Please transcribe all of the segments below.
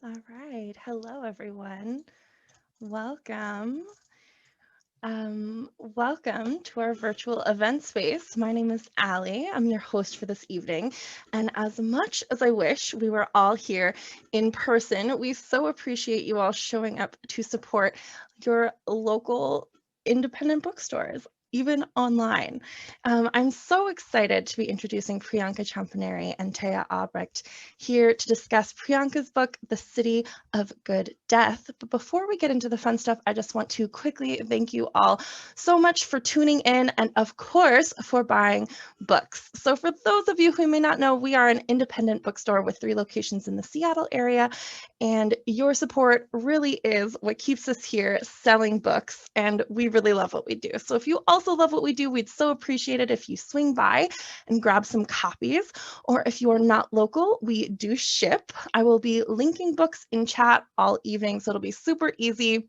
All right. Hello, everyone. Welcome. Welcome to our virtual event space. My name is Allie. I'm your host for this evening. And as much as I wish we were all here in person, we so appreciate you all showing up to support your local independent bookstores, even online. I'm so excited to be introducing Priyanka Champaneri and Téa Obreht here to discuss Priyanka's book, The City of Good Death. But before we get into the fun stuff, I just want to quickly thank you all so much for tuning in and, of course, for buying books. So for those of you who may not know, we are an independent bookstore with 3 locations in the Seattle area, and your support really is what keeps us here selling books, and we really love what we do. So if you also love what we do, we'd so appreciate it if you swing by and grab some copies. Or if you are not local, we do ship. I will be linking books in chat all evening, so it'll be super easy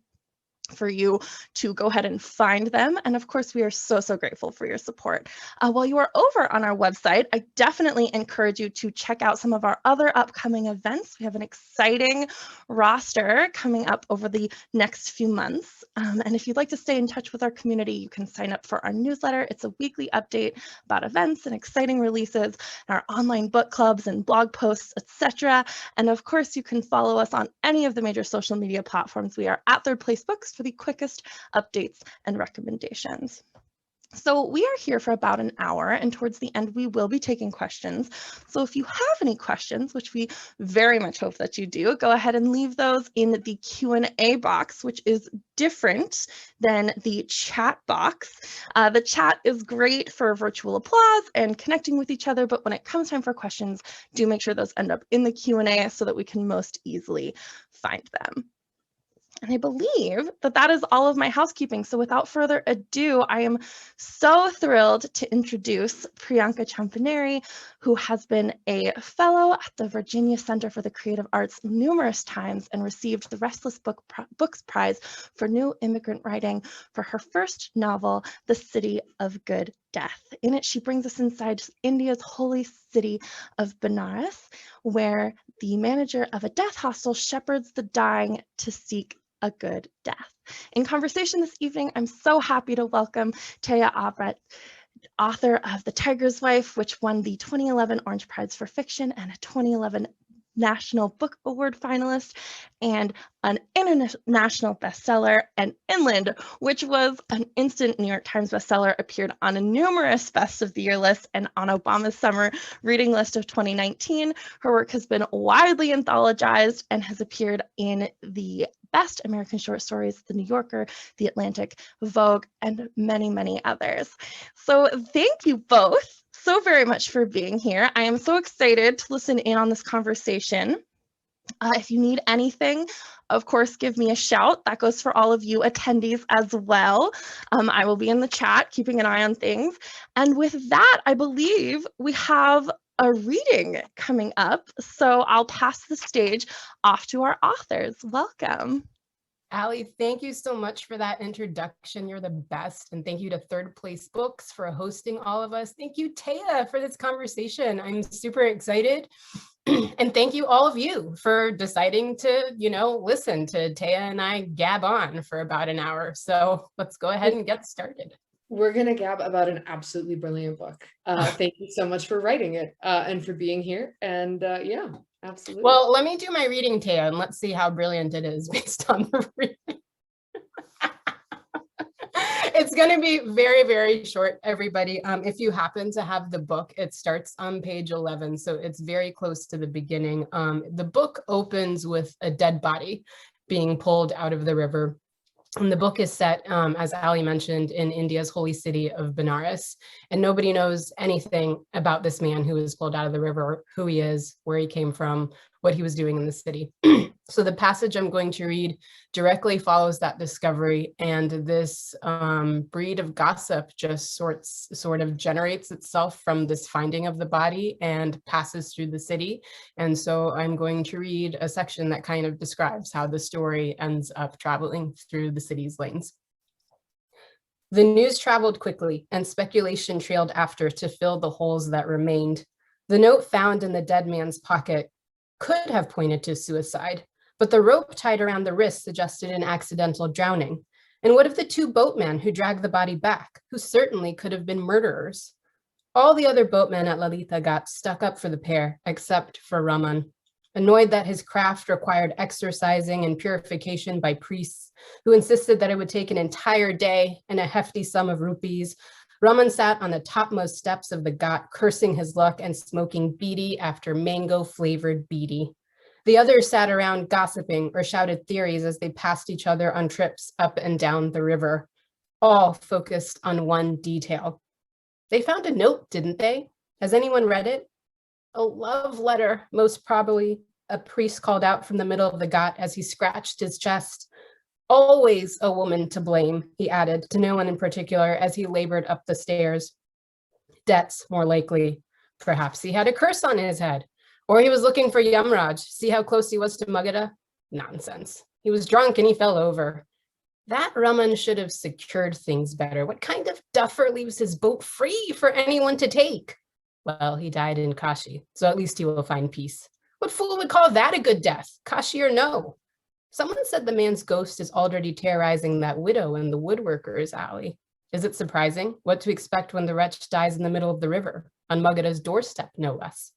for you to go ahead and find them. And of course, we are so, so grateful for your support. While you are over on our website, I definitely encourage you to check out some of our other upcoming events. We have an exciting roster coming up over the next few months. And if you'd like to stay in touch with our community, you can sign up for our newsletter. It's a weekly update about events and exciting releases, our online book clubs and blog posts, etc. And of course, you can follow us on any of the major social media platforms. We are at Third Place Books for the quickest updates and recommendations. So we are here for about an hour, and towards the end, we will be taking questions. So if you have any questions, which we very much hope that you do, go ahead and leave those in the Q&A box, which is different than the chat box. The chat is great for virtual applause and connecting with each other, but when it comes time for questions, do make sure those end up in the Q&A so that we can most easily find them. And I believe that that is all of my housekeeping. So without further ado, I am so thrilled to introduce Priyanka Champaneri, who has been a fellow at the Virginia Center for the Creative Arts numerous times and received the Restless Books Prize for New Immigrant Writing for her first novel, The City of Good Death. In it, she brings us inside India's holy city of Banaras, where the manager of a death hostel shepherds the dying to seek a good death. In conversation this evening, I'm so happy to welcome Téa Obreht, author of The Tiger's Wife, which won the 2011 Orange Prize for Fiction and a 2011 National Book Award finalist, and an international bestseller, and Inland, which was an instant New York Times bestseller, appeared on a numerous Best of the Year lists and on Obama's summer reading list of 2019. Her work has been widely anthologized and has appeared in the Best American Short Stories, The New Yorker, The Atlantic, Vogue, and many, many others. So thank you both so very much for being here. I am so excited to listen in on this conversation. If you need anything, of course, give me a shout. That goes for all of you attendees as well. I will be in the chat, keeping an eye on things. And with that, I believe we have a reading coming up. So I'll pass the stage off to our authors. Welcome. Allie, thank you so much for that introduction. You're the best. And thank you to Third Place Books for hosting all of us. Thank you, Téa, for this conversation. I'm super excited. And thank you all of you for deciding to, listen to Téa and I gab on for about an hour. So let's go ahead and get started. We're going to gab about an absolutely brilliant book. Thank you so much for writing it and for being here. And yeah. Absolutely. Well, let me do my reading, Téa, and let's see how brilliant it is based on the reading. It's going to be very, very short, everybody. If you happen to have the book, it starts on page 11, so it's very close to the beginning. The book opens with a dead body being pulled out of the river. And the book is set, as Ali mentioned, in India's holy city of Benares. And nobody knows anything about this man who was pulled out of the river, who he is, where he came from, what he was doing in the city. So the passage I'm going to read directly follows that discovery, and this breed of gossip just sort of generates itself from this finding of the body and passes through the city. And so I'm going to read a section that kind of describes how the story ends up traveling through the city's lanes. The news traveled quickly, and speculation trailed after to fill the holes that remained. The note found in the dead man's pocket could have pointed to suicide, but the rope tied around the wrist suggested an accidental drowning. And what of the two boatmen who dragged the body back, who certainly could have been murderers? All the other boatmen at Lalita got stuck up for the pair, except for Raman. Annoyed that his craft required exorcising and purification by priests who insisted that it would take an entire day and a hefty sum of rupees, Raman sat on the topmost steps of the ghat, cursing his luck and smoking beedi after mango-flavored beedi. The others sat around gossiping or shouted theories as they passed each other on trips up and down the river, all focused on one detail. They found a note, didn't they? Has anyone read it? A love letter, most probably, a priest called out from the middle of the ghat as he scratched his chest. Always a woman to blame, he added, to no one in particular, as he labored up the stairs. Debts, more likely. Perhaps he had a curse on his head. Or he was looking for Yamraj. See how close he was to Magadha? Nonsense. He was drunk and he fell over. That Raman should have secured things better. What kind of duffer leaves his boat free for anyone to take? Well, he died in Kashi, so at least he will find peace. What fool would call that a good death? Kashi or no? Someone said the man's ghost is already terrorizing that widow in the woodworker's alley. Is it surprising? What to expect when the wretch dies in the middle of the river, on Magadha's doorstep, no less?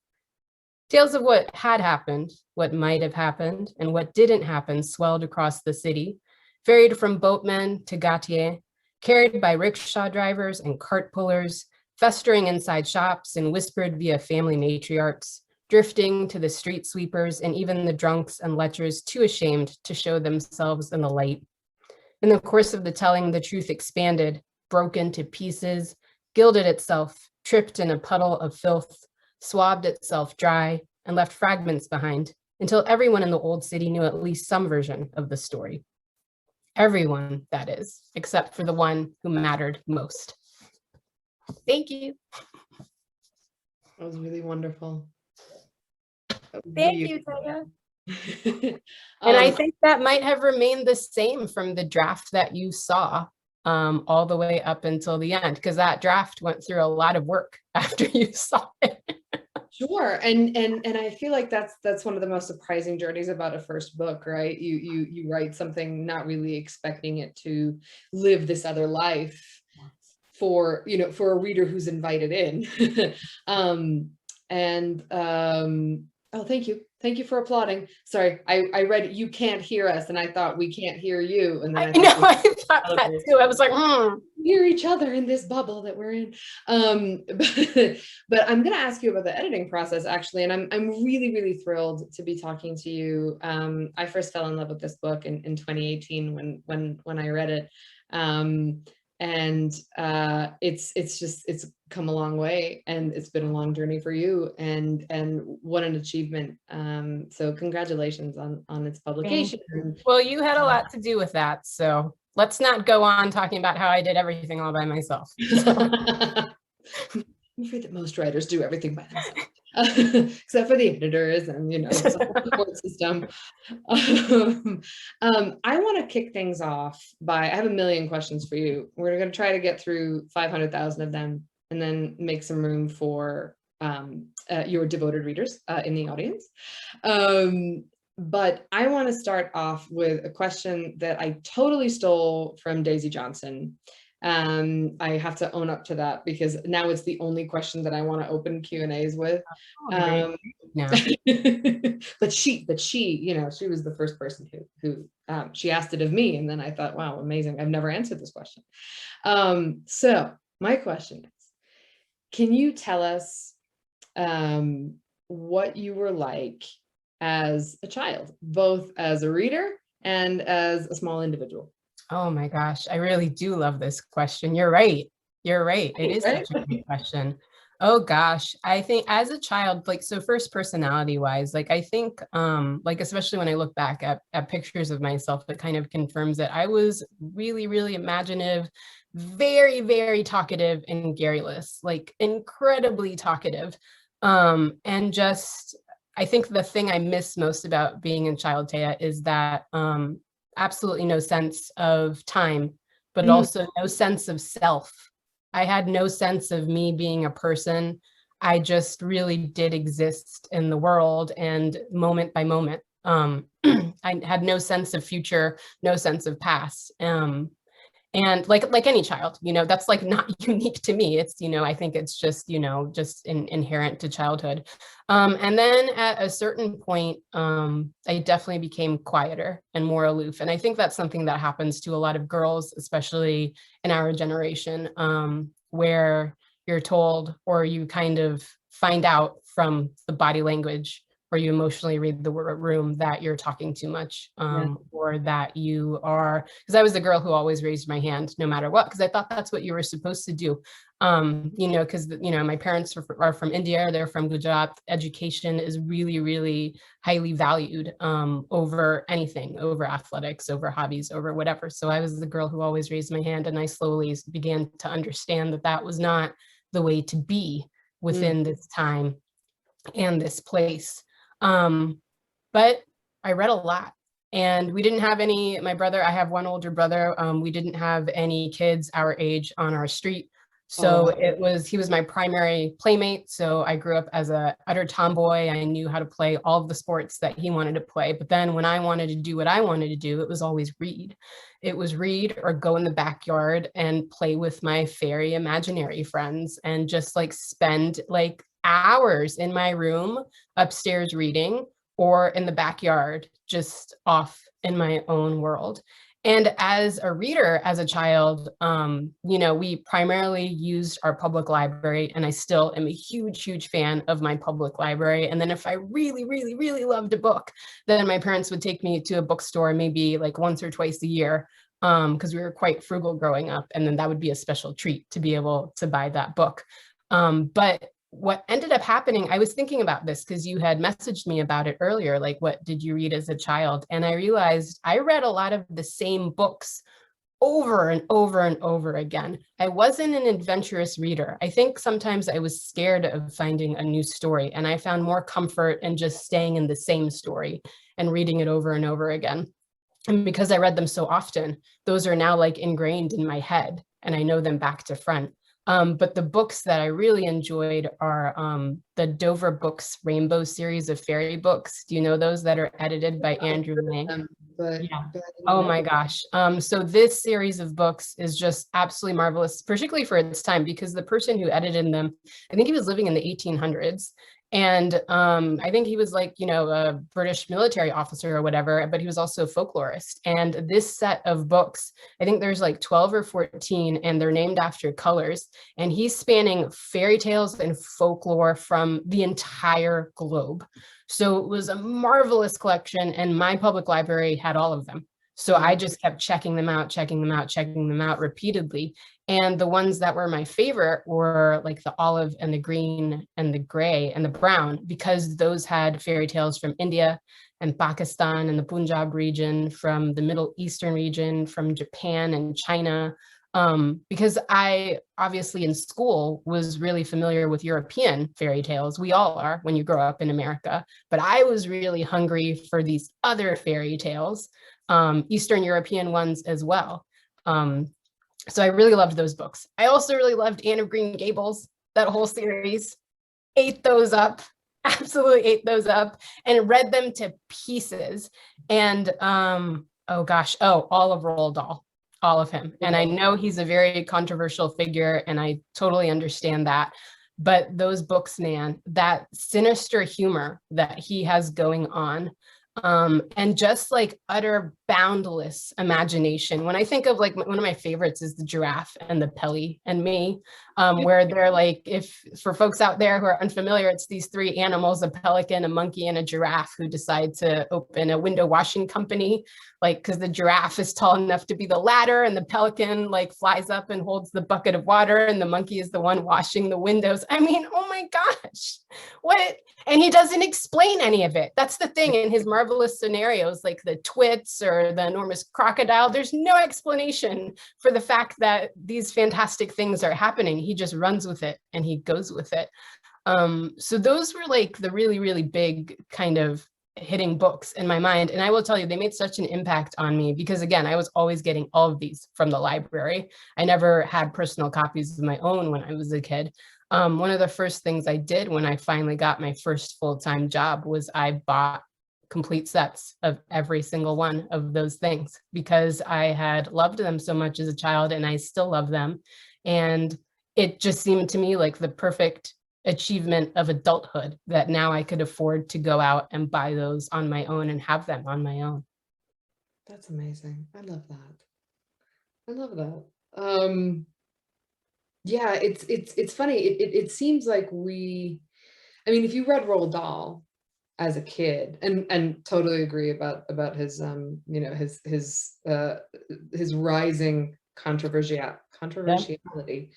Tales of what had happened, what might have happened, and what didn't happen swelled across the city, ferried from boatmen to ghatier, carried by rickshaw drivers and cart pullers, festering inside shops and whispered via family matriarchs, drifting to the street sweepers and even the drunks and lechers too ashamed to show themselves in the light. In the course of the telling, the truth expanded, broke into pieces, gilded itself, tripped in a puddle of filth, swabbed itself dry, and left fragments behind, until everyone in the old city knew at least some version of the story. Everyone, that is, except for the one who mattered most. Thank you. That was really wonderful. Thank you, Téa. And I think that might have remained the same from the draft that you saw all the way up until the end, because that draft went through a lot of work after you saw it. Sure, and I feel like that's one of the most surprising journeys about a first book, right? You write something not really expecting it to live this other life for a reader who's invited in. Oh, thank you for applauding. Sorry, I read you can't hear us, and I thought we can't hear you, and then I thought that too. I was like, hear each other in this bubble that we're in. But I'm going to ask you about the editing process, actually, and I'm really, really thrilled to be talking to you. I first fell in love with this book in 2018 when I read it. And it's come a long way, and it's been a long journey for you, and what an achievement. So congratulations on its publication. Well, you had a lot to do with that, so let's not go on talking about how I did everything all by myself. I'm afraid that most writers do everything by themselves, except for the editors and the support system. I want to kick things off by, I have a million questions for you. We're going to try to get through 500,000 of them, and then make some room for your devoted readers in the audience. But I want to start off with a question that I totally stole from Daisy Johnson. I have to own up to that, because now it's the only question that I want to open Q&As with. But she was the first person who she asked it of me, and then I thought, wow, amazing, I've never answered this question. So my question is, can you tell us what you were like as a child, both as a reader and as a small individual? Oh my gosh, I really do love this question. You're right. It is such a great question. Oh gosh, I think as a child, so first personality wise, I think, especially when I look back at pictures of myself, it kind of confirms that I was really, really imaginative, very, very talkative and garrulous, incredibly talkative. And just, I think the thing I miss most about being a child, Téa, is that absolutely no sense of time, but also no sense of self. I had no sense of me being a person. I just really did exist in the world, and moment by moment, I had no sense of future, no sense of past. And like any child, that's like not unique to me. It's, I think it's just, just inherent to childhood. And then at a certain point, I definitely became quieter and more aloof. And I think that's something that happens to a lot of girls, especially in our generation, where you're told, or you kind of find out from the body language, or you emotionally read the room, that you're talking too much, or that you are, because I was the girl who always raised my hand no matter what, because I thought that's what you were supposed to do. Because, my parents are from India, they're from Gujarat. Education is really, really highly valued over anything, over athletics, over hobbies, over whatever. So I was the girl who always raised my hand, and I slowly began to understand that that was not the way to be within this time and this place. But I read a lot, and we didn't have any, my brother, I have one older brother. We didn't have any kids our age on our street. So he was my primary playmate. So I grew up as a utter tomboy. I knew how to play all of the sports that he wanted to play. But then when I wanted to do what I wanted to do, it was always read. It was read or go in the backyard and play with my fairy imaginary friends, and just like spend like hours in my room upstairs reading, or in the backyard, just off in my own world. And as a reader, as a child, we primarily used our public library, and I still am a huge, huge fan of my public library. And then if I really, really, really loved a book, then my parents would take me to a bookstore maybe like once or twice a year, because we were quite frugal growing up. And then that would be a special treat to be able to buy that book. But what ended up happening, I was thinking about this because you had messaged me about it earlier, like, what did you read as a child? And I realized I read a lot of the same books over and over and over again. I wasn't an adventurous reader. I think sometimes I was scared of finding a new story, and I found more comfort in just staying in the same story and reading it over and over again. And because I read them so often, those are now like ingrained in my head, and I know them back to front. But the books that I really enjoyed are the Dover Books Rainbow series of fairy books. Do you know those, that are edited by Andrew Lang? Yeah. Oh my gosh. So this series of books is just absolutely marvelous, particularly for its time, because the person who edited them, I think he was living in the 1800s. And I think he was like, a British military officer or whatever, but he was also a folklorist. And this set of books, I think there's like 12 or 14, and they're named after colors. And he's spanning fairy tales and folklore from the entire globe. So it was a marvelous collection, and my public library had all of them. So I just kept checking them out repeatedly. And the ones that were my favorite were like the olive and the green and the gray and the brown, because those had fairy tales from India and Pakistan and the Punjab region, from the Middle Eastern region, from Japan and China. Because I obviously in school was really familiar with European fairy tales. We all are when you grow up in America, but I was really hungry for these other fairy tales, Eastern European ones as well. So I really loved those books. I also really loved Anne of Green Gables, that whole series. Ate those up, absolutely ate those up, and read them to pieces. And all of Roald Dahl, all of him. And I know he's a very controversial figure, and I totally understand that. But those books, man, that sinister humor that he has going on, and just like utter boundless imagination. When I think of like one of my favorites is The Giraffe and the Pelly and Me, where they're like, if for folks out there who are unfamiliar, it's these three animals, a pelican, a monkey, and a giraffe, who decide to open a window washing company, like, because the giraffe is tall enough to be the ladder, and the pelican like flies up and holds the bucket of water, and the monkey is the one washing the windows. I mean, oh my gosh, what? And he doesn't explain any of it. That's the thing in his marvelous scenarios, like the twits or the enormous crocodile. There's no explanation for the fact that these fantastic things are happening. He just runs with it and he goes with it. So those were like the really, really big kind of hitting books in my mind. And I will tell you, they made such an impact on me because, again, I was always getting all of these from the library. I never had personal copies of my own when I was a kid. One of the first things I did when I finally got my first full-time job was I bought complete sets of every single one of those things because I had loved them so much as a child and I still love them. And it just seemed to me like the perfect achievement of adulthood that now I could afford to go out and buy those on my own and have them on my own. That's amazing. I love that. I love that. Yeah, it's funny. It seems like I mean, if you read Roald Dahl as a kid, and totally agree about his you know, his rising controversiality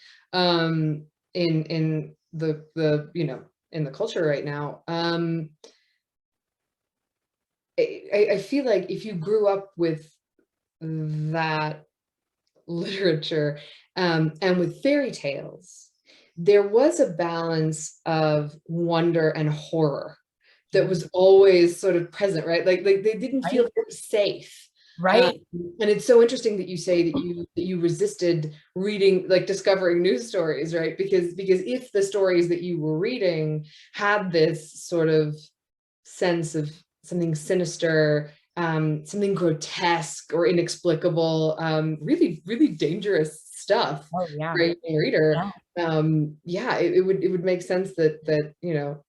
in the you know, in the culture right now. I feel like if you grew up with that literature and with fairy tales, there was a balance of wonder and horror that was always sort of present, right? Like they didn't feel very safe. Right. And it's so interesting that you say that you resisted reading, like discovering news stories, right? Because if the stories that you were reading had this sort of sense of something sinister, something grotesque or inexplicable, really, really dangerous stuff Oh, yeah. for a young reader. Yeah. Yeah, it would make sense that you know,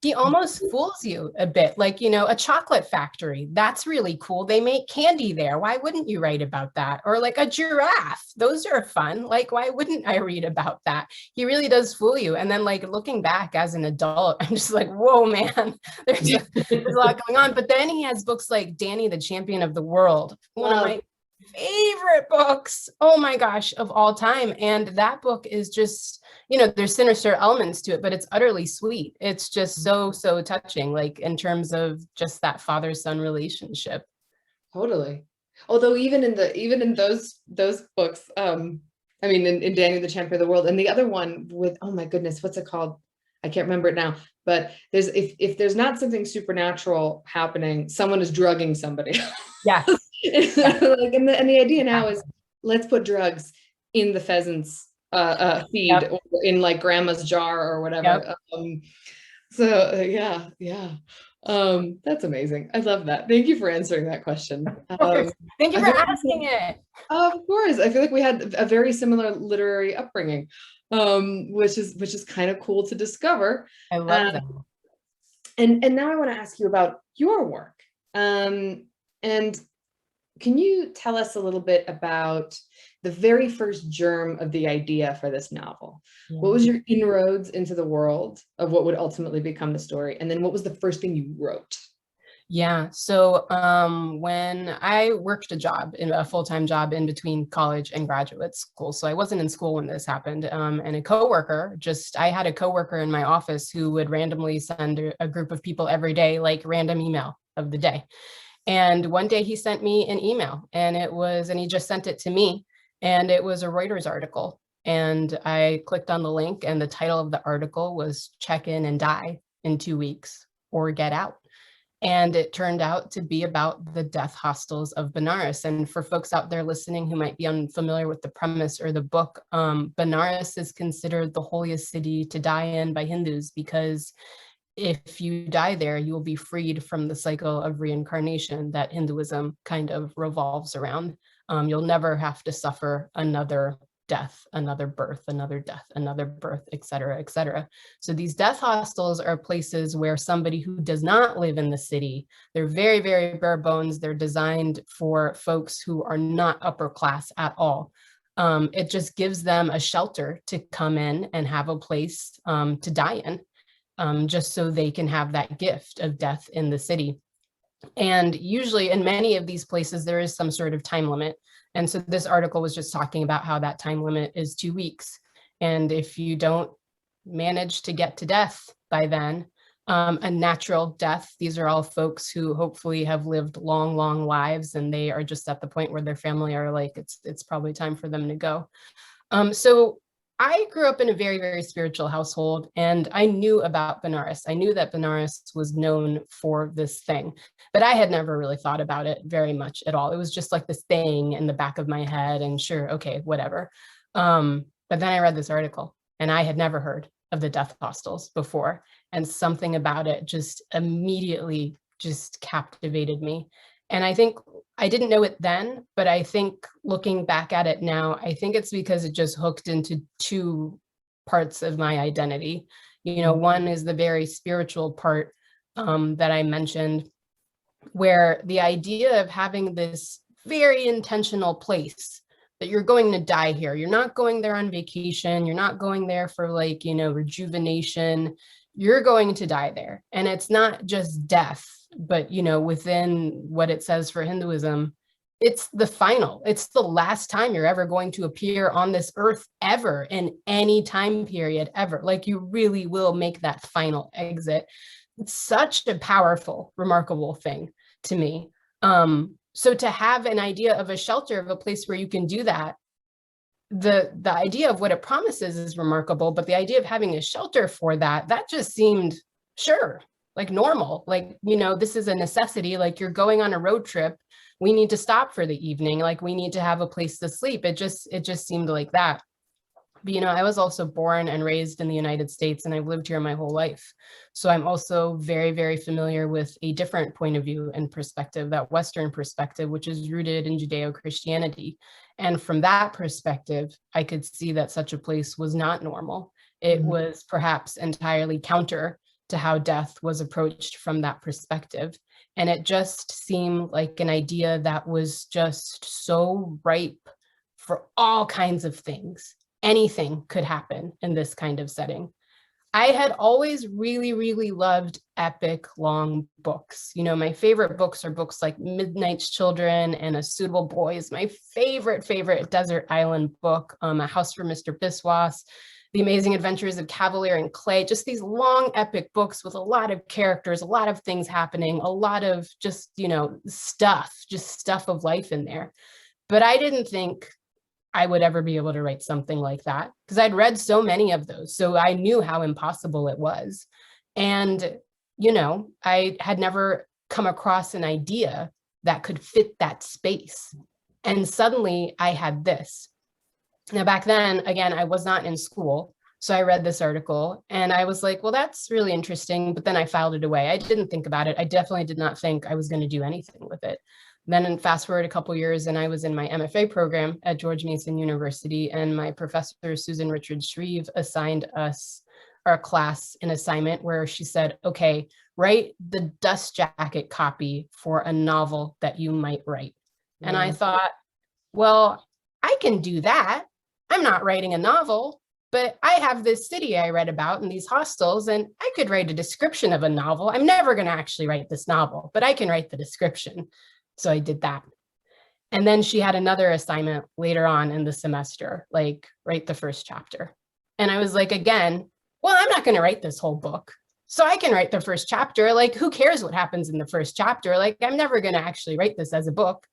he almost fools you a bit, like, you know, a chocolate factory. That's really cool. They make candy there. Why wouldn't you write about that? Or like a giraffe. Those are fun. Like, why wouldn't I read about that? He really does fool you. And then like looking back as an adult, I'm just like, whoa, man, there's a lot going on. But then he has books like Danny, the Champion of the World, one of my favorite books, oh my gosh, of all time. And that book is just, you know, there's sinister elements to it, but it's utterly sweet. It's just so touching, like in terms of just that father-son relationship. Totally. Although even in those books, I mean, in Danny the Champion of the World, and the other one with, oh my goodness, what's it called? I can't remember it now, but there's if there's not something supernatural happening, someone is drugging somebody. Yeah. Like, and the idea now is, let's put drugs in the pheasant's feed, or in like grandma's jar or whatever. So yeah. That's amazing. I love that. Thank you for answering that question. Thank you for asking it. Of course. I feel like we had a very similar literary upbringing, which is kind of cool to discover. I love that. And now I want to ask you about your work. And can you tell us a little bit about the very first germ of the idea for this novel? Yeah. What was your inroads into the world of what would ultimately become the story? And then what was the first thing you wrote? Yeah, so when I worked a full-time job in between college and graduate school, so I wasn't in school when this happened, and I had a coworker in my office who would randomly send a group of people every day, like random email of the day. And one day he sent me an email and he just sent it to me, and it was a Reuters article. And I clicked on the link, and the title of the article was "Check in and Die in 2 weeks or Get Out." And it turned out to be about the death hostels of Benares. And for folks out there listening who might be unfamiliar with the premise or the book, Benares is considered the holiest city to die in by Hindus, because if you die there, you will be freed from the cycle of reincarnation that Hinduism kind of revolves around. You'll never have to suffer another death, another birth, another death, another birth, et cetera, et cetera. So these death hostels are places where somebody who does not live in the city, they're very, very bare bones. They're designed for folks who are not upper class at all. It just gives them a shelter to come in and have a place to die in. Just so they can have that gift of death in the city. And usually in many of these places, there is some sort of time limit. And so this article was just talking about how that time limit is 2 weeks. And if you don't manage to get to death by then, a natural death, these are all folks who hopefully have lived long, long lives, and they are just at the point where their family are like, it's probably time for them to go. So I grew up in a very, very spiritual household, and I knew about Benares. I knew that Benares was known for this thing, but I had never really thought about it very much at all. It was just like this thing in the back of my head, and sure, okay, whatever. But then I read this article, and I had never heard of the death hostels before, and something about it just immediately just captivated me. And I think I didn't know it then, but I think looking back at it now, I think it's because it just hooked into two parts of my identity. You know, one is the very spiritual part that I mentioned, where the idea of having this very intentional place that you're going to die here. You're not going there on vacation. You're not going there for like, you know, rejuvenation. You're going to die there. And it's not just death, but, you know, within what it says for Hinduism, it's the final, it's the last time you're ever going to appear on this earth ever in any time period ever. Like you really will make that final exit. It's such a powerful, remarkable thing to me. So to have an idea of a shelter, of a place where you can do that, the idea of what it promises is remarkable, but the idea of having a shelter for that, that just seemed sure, like normal, like, you know, this is a necessity, like you're going on a road trip, we need to stop for the evening, like we need to have a place to sleep. It just seemed like that. But, you know, I was also born and raised in the United States, and I've lived here my whole life. So I'm also very, very familiar with a different point of view and perspective, that Western perspective, which is rooted in Judeo-Christianity. And from that perspective, I could see that such a place was not normal. It was perhaps entirely counter to how death was approached from that perspective. And it just seemed like an idea that was just so ripe for all kinds of things. Anything could happen in this kind of setting. I had always really, really loved epic long books. You know, my favorite books are books like Midnight's Children and A Suitable Boy is my favorite desert island book, A House for Mr. Biswas, The Amazing Adventures of Cavalier and Clay, just these long epic books with a lot of characters, a lot of things happening, a lot of just, you know, just stuff of life in there. But I didn't think I would ever be able to write something like that because I'd read so many of those. So I knew how impossible it was. And, you know, I had never come across an idea that could fit that space. And suddenly I had this. Now, back then, again, I was not in school. So I read this article and I was like, well, that's really interesting. But then I filed it away. I didn't think about it. I definitely did not think I was going to do anything with it. Then fast forward a couple years and I was in my MFA program at George Mason University, and my professor, Susan Richards-Shreve, assigned us, our class, an assignment where she said, okay, write the dust jacket copy for a novel that you might write. And I thought, well, I can do that. I'm not writing a novel, but I have this city I read about and these hostels, and I could write a description of a novel. I'm never going to actually write this novel, but I can write the description. So I did that. And then she had another assignment later on in the semester, like write the first chapter. And I was like, again, well, I'm not going to write this whole book. So I can write the first chapter. Like, who cares what happens in the first chapter? Like, I'm never going to actually write this as a book.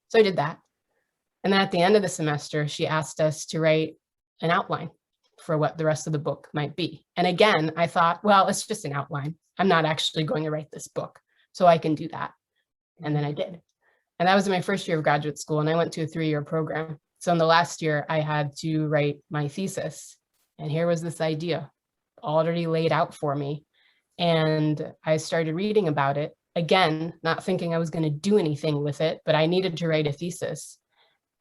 So I did that. And then at the end of the semester, she asked us to write an outline for what the rest of the book might be. And again, I thought, well, it's just an outline. I'm not actually going to write this book. So I can do that. And then I did. And that was my first year of graduate school, and I went to a 3-year program. So in the last year, I had to write my thesis. And here was this idea already laid out for me. And I started reading about it, again, not thinking I was going to do anything with it, but I needed to write a thesis.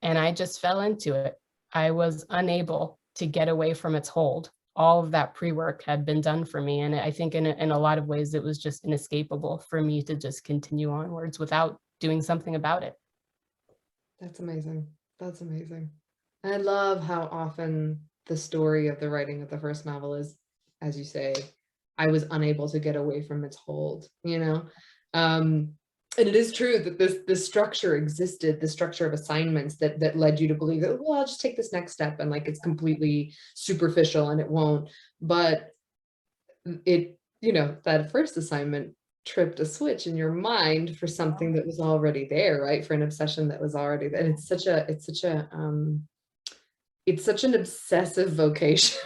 And I just fell into it. I was unable to get away from its hold. All of that pre-work had been done for me. And I think in a lot of ways, it was just inescapable for me to just continue onwards without doing something about it. That's amazing. That's amazing. And I love how often the story of the writing of the first novel is, as you say, I was unable to get away from its hold, you know? And it is true that this structure existed, the structure of assignments that led you to believe that, well, I'll just take this next step, and like it's completely superficial and it won't. But it, you know, that first assignment tripped a switch in your mind for something that was already there, right? For an obsession that was already there. And it's such an obsessive vocation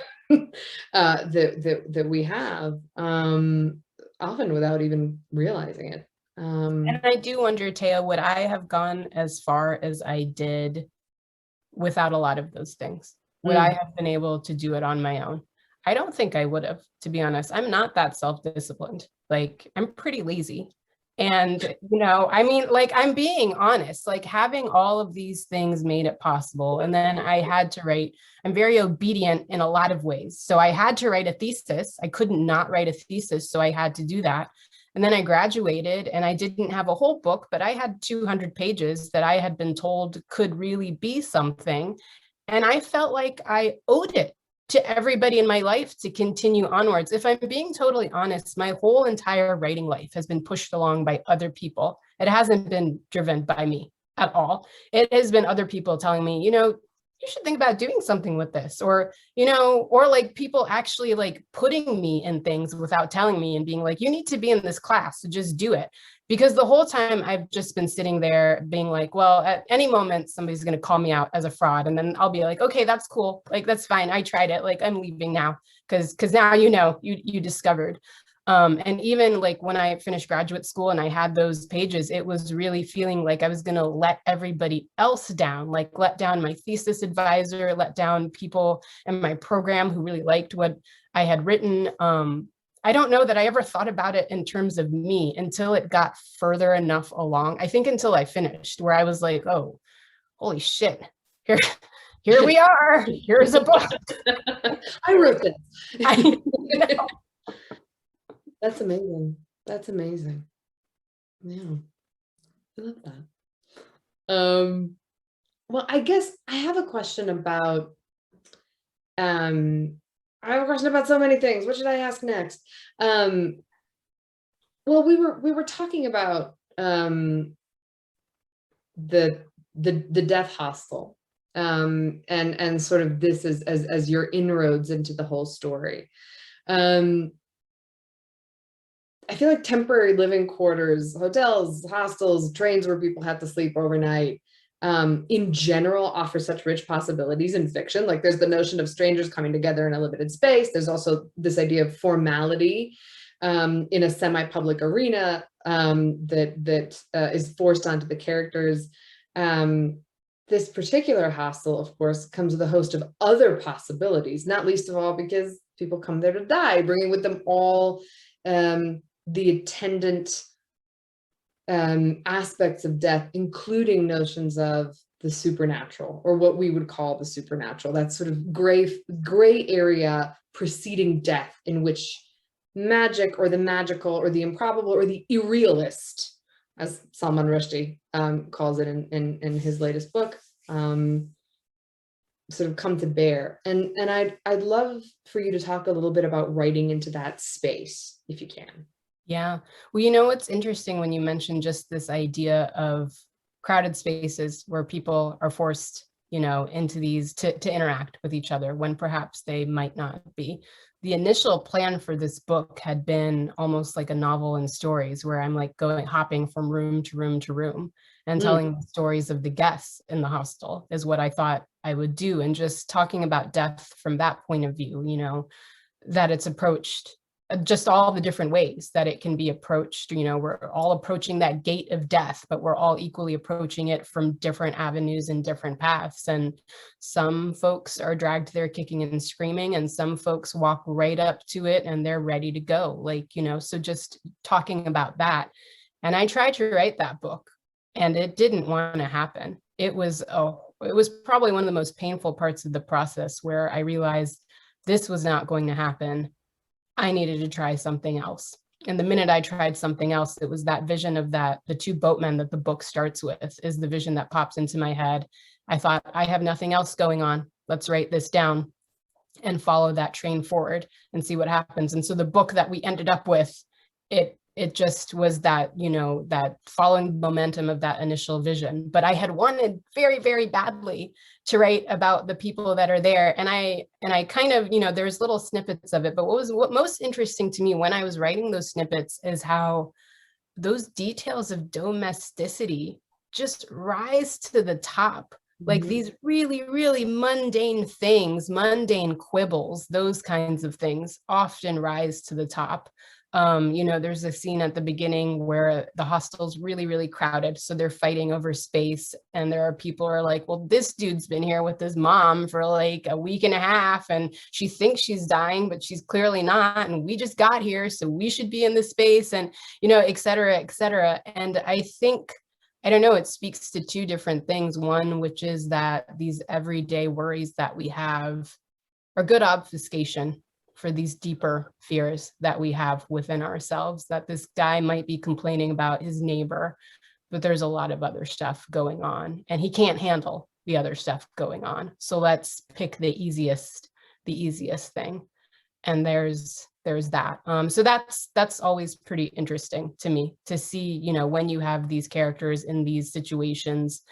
that we have, often without even realizing it. And I do wonder, Téa, would I have gone as far as I did without a lot of those things? Would I have been able to do it on my own? I don't think I would have, to be honest. I'm not that self-disciplined. Like, I'm pretty lazy. And, I mean, like, I'm being honest, like having all of these things made it possible. And then I had to write, I'm very obedient in a lot of ways. So I had to write a thesis. I couldn't not write a thesis. So I had to do that. And then I graduated and I didn't have a whole book, but I had 200 pages that I had been told could really be something. And I felt like I owed it to everybody in my life to continue onwards. If I'm being totally honest, my whole entire writing life has been pushed along by other people. It hasn't been driven by me at all. It has been other people telling me, you should think about doing something with this, or, or like people actually like putting me in things without telling me and being like, you need to be in this class, so just do it. Because the whole time I've just been sitting there being like, well, at any moment, somebody's going to call me out as a fraud. And then I'll be like, okay, that's cool. Like, that's fine. I tried it. Like, I'm leaving now because now, you discovered. And even like when I finished graduate school and I had those pages, it was really feeling like I was going to let everybody else down, like let down my thesis advisor, let down people in my program who really liked what I had written. I don't know that I ever thought about it in terms of me until it got further enough along. I think until I finished, where I was like, oh, holy shit, here we are. Here's a book. I wrote this. I know. That's amazing. That's amazing. Yeah, I love that. Well, I guess I have a question about, so many things. What should I ask next? Well, we were talking about the Deaf Hostel, and sort of this as your inroads into the whole story. I feel like temporary living quarters, hotels, hostels, trains where people have to sleep overnight, in general offer such rich possibilities in fiction. Like there's the notion of strangers coming together in a limited space. There's also this idea of formality in a semi-public arena that is forced onto the characters. This particular hostel, of course, comes with a host of other possibilities, not least of all because people come there to die, bringing with them all the attendant aspects of death, including notions of the supernatural, or what we would call the supernatural, that sort of gray area preceding death, in which magic or the magical or the improbable or the irrealist, as Salman Rushdie calls it in his latest book, sort of come to bear. And I'd love for you to talk a little bit about writing into that space, if you can. Yeah. Well, what's interesting when you mentioned just this idea of crowded spaces where people are forced, into these to interact with each other when perhaps they might not be. The initial plan for this book had been almost like a novel in stories, where I'm like hopping from room to room to room and telling the stories of the guests in the hostel is what I thought I would do. And just talking about death from that point of view, that it's approached just all the different ways that it can be approached. We're all approaching that gate of death, but we're all equally approaching it from different avenues and different paths. And some folks are dragged there kicking and screaming, and some folks walk right up to it and they're ready to go. So just talking about that. And I tried to write that book and it didn't want to happen. It was probably one of the most painful parts of the process, where I realized this was not going to happen. I needed to try something else. And the minute I tried something else, it was that vision of the two boatmen that the book starts with is the vision that pops into my head. I thought, I have nothing else going on. Let's write this down and follow that train forward and see what happens. And so the book that we ended up with, it just was that, that following the momentum of that initial vision. But I had wanted very, very badly to write about the people that are there. And I kind of, there's little snippets of it, but what most interesting to me when I was writing those snippets is how those details of domesticity just rise to the top. Like these really, really mundane things, mundane quibbles, those kinds of things often rise to the top. You know, there's a scene at the beginning where the hostel's really, really crowded. So they're fighting over space. And there are people who are like, well, this dude's been here with his mom for like a week and a half, and she thinks she's dying, but she's clearly not. And we just got here, so we should be in this space, and, you know, et cetera, et cetera. And I think, I don't know, it speaks to two different things. One, which is that these everyday worries that we have are good obfuscation for these deeper fears that we have within ourselves, that this guy might be complaining about his neighbor, but there's a lot of other stuff going on and he can't handle the other stuff going on. So let's pick the easiest thing. And there's that. So that's always pretty interesting to me to see, you know, when you have these characters in these situations,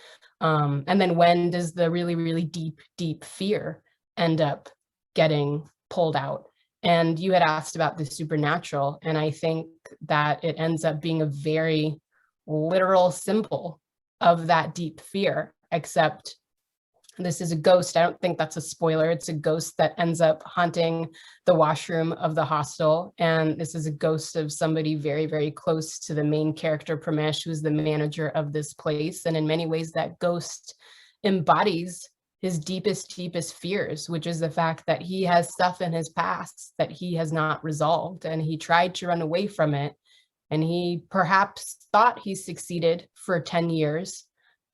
and then when does the really, really deep fear end up getting pulled out? And you had asked about the supernatural, and I think that it ends up being a very literal symbol of that deep fear, except this is a ghost. I don't think that's a spoiler. It's a ghost that ends up haunting the washroom of the hostel. And this is a ghost of somebody very, very close to the main character, Pramesh, who's the manager of this place. And in many ways, that ghost embodies his deepest fears, which is the fact that he has stuff in his past that he has not resolved. And he tried to run away from it. And he perhaps thought he succeeded for 10 years,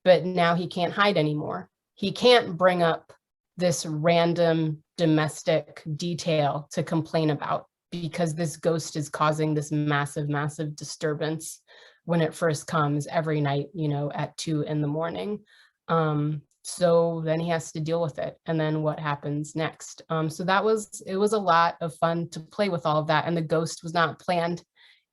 but now he can't hide anymore. He can't bring up this random domestic detail to complain about because this ghost is causing this massive disturbance when it first comes every night, you know, at 2 a.m. So then he has to deal with it. And then what happens next? So it was a lot of fun to play with all of that. And the ghost was not planned.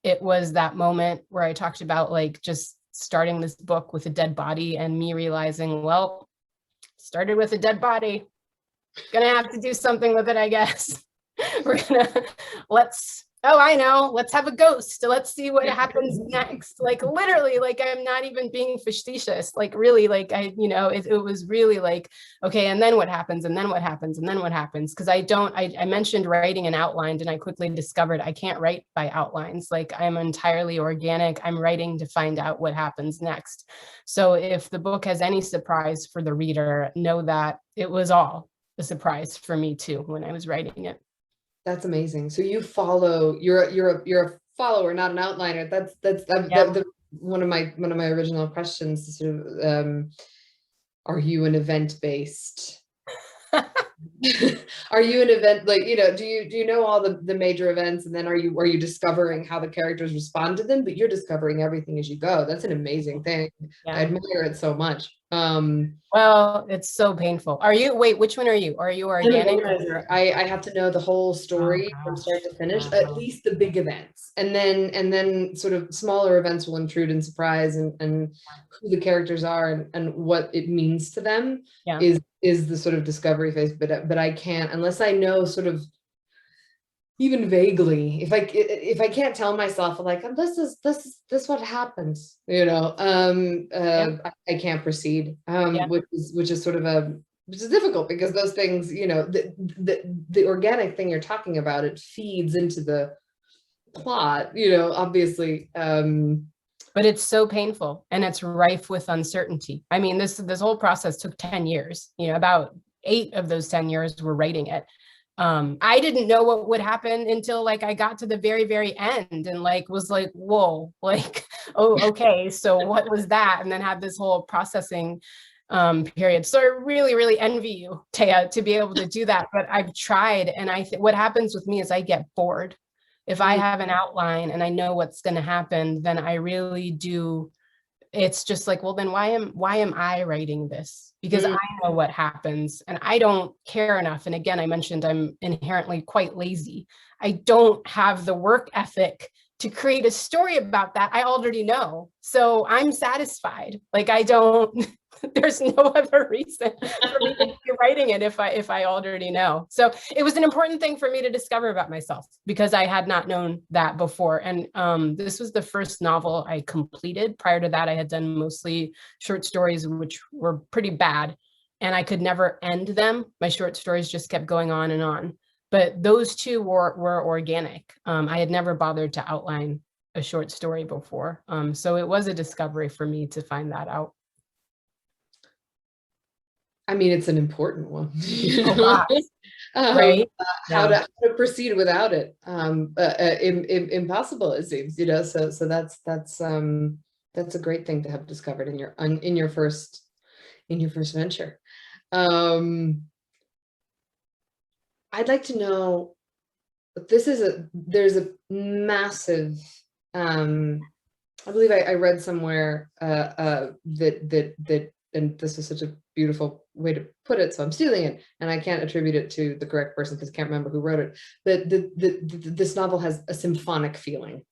It was that moment where I talked about like just starting this book with a dead body and me realizing, well, started with a dead body, gonna have to do something with it, I guess. Let's have a ghost. Let's see what happens next. Like literally, like I'm not even being facetious. Like really, like it was really like, okay, and then what happens? And then what happens? And then what happens? Because I mentioned writing an outline, and I quickly discovered I can't write by outlines. Like I'm entirely organic. I'm writing to find out what happens next. So if the book has any surprise for the reader, know that it was all a surprise for me too when I was writing it. That's amazing. So you follow, you're a follower, not an outliner. One of my original questions. Sort of, are you an event-based? Are you an event, like, you know, do you know all the major events, and then are you discovering how the characters respond to them? But you're discovering everything as you go. That's an amazing thing. Yeah. I admire it so much. Well, it's so painful. Which one are you? Are you organic? I have to know the whole story from start to finish, at least the big events. And then sort of smaller events will intrude and surprise, and who the characters are and what it means to them is the sort of discovery phase. But I can't, unless I know sort of even vaguely, if I can't tell myself like this is what happens, you know, I can't proceed, which is sort of which is difficult, because those things, you know, the organic thing you're talking about, it feeds into the plot, you know, obviously. But it's so painful, and it's rife with uncertainty. I mean, this whole process took 10 years, you know, about 8 of those 10 years were writing it. I didn't know what would happen until like I got to the very, very end and like was like, whoa, like, oh, okay, so what was that? And then had this whole processing period. So I really, really envy you, Téa, to be able to do that. But I've tried, and what happens with me is I get bored. If I have an outline and I know what's going to happen, then I really do. It's just like, well, then why am I writing this? Because I know what happens and I don't care enough. And again, I mentioned I'm inherently quite lazy. I don't have the work ethic to create a story about that. I already know. So I'm satisfied. Like there's no other reason for me to be writing it if I already know. So it was an important thing for me to discover about myself, because I had not known that before. And this was the first novel I completed. Prior to that, I had done mostly short stories, which were pretty bad, and I could never end them. My short stories just kept going on and on. But those two were organic. I had never bothered to outline a short story before. So it was a discovery for me to find that out. I mean, it's an important one. Oh, gosh. Right? How to proceed without it? Impossible, it seems. So that's a great thing to have discovered in your first venture. I'd like to know. There's a massive. I believe I read somewhere that and this is such a beautiful way to put it, so I'm stealing it, and I can't attribute it to the correct person because I can't remember who wrote it. But this novel has a symphonic feeling,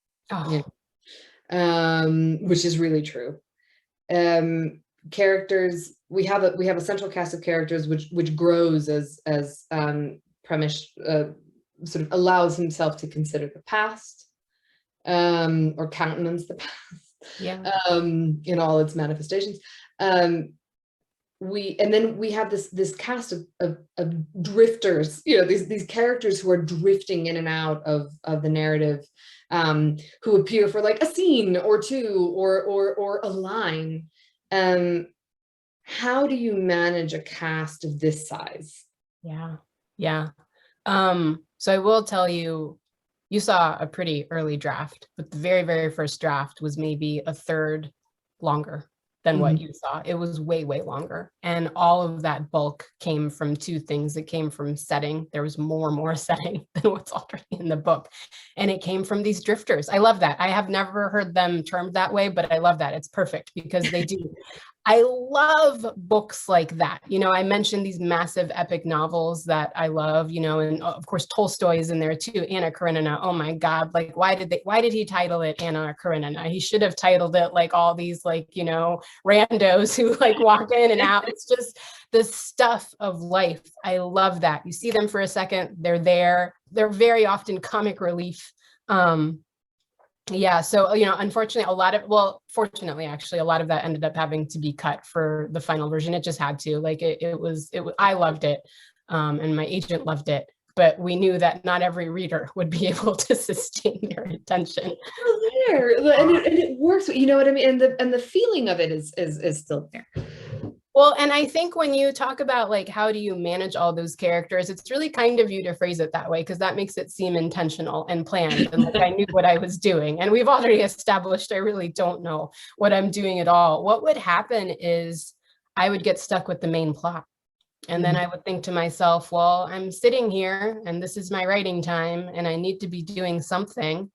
which is really true. Characters, we have a central cast of characters which grows as Pramesh sort of allows himself to consider the past, or countenance the past, in all its manifestations. And then we have this cast of drifters, these characters who are drifting in and out of the narrative, who appear for like a scene or two or a line. How do you manage a cast of this size? Yeah. So I will tell you, you saw a pretty early draft, but the very, very first draft was maybe a third longer than what you saw. It was way, way longer. And all of that bulk came from two things. It came from setting. There was more setting than what's already in the book. And it came from these drifters. I love that. I have never heard them termed that way, but I love that. It's perfect because they do. I love books like that. I mentioned these massive epic novels that I love, and of course Tolstoy is in there too. Anna Karenina. Oh my God. Like, why did he title it Anna Karenina? He should have titled it like all these randos who like walk in and out. It's just the stuff of life. I love that. You see them for a second. They're there. They're very often comic relief. Yeah, so unfortunately, fortunately, actually, a lot of that ended up having to be cut for the final version. It just had to. Like it was. I loved it, and my agent loved it. But we knew that not every reader would be able to sustain their attention. There, and it works. You know what I mean? And the feeling of it is still there. Well, and I think when you talk about like, how do you manage all those characters, it's really kind of you to phrase it that way, because that makes it seem intentional and planned and like I knew what I was doing. And we've already established I really don't know what I'm doing at all. What would happen is I would get stuck with the main plot. And then I would think to myself, well, I'm sitting here and this is my writing time and I need to be doing something.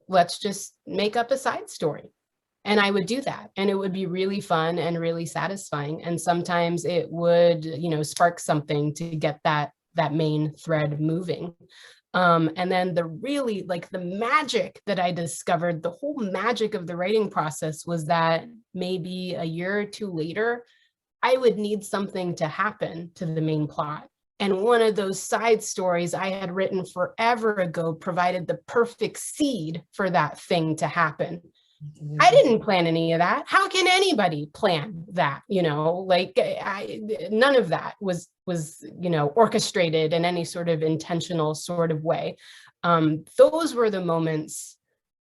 Let's just make up a side story. And I would do that, and it would be really fun and really satisfying. And sometimes it would, spark something to get that main thread moving. And then the magic that I discovered, the whole magic of the writing process was that maybe a year or two later, I would need something to happen to the main plot. And one of those side stories I had written forever ago provided the perfect seed for that thing to happen. I didn't plan any of that. How can anybody plan that? None of that was orchestrated in any sort of intentional sort of way. Those were the moments,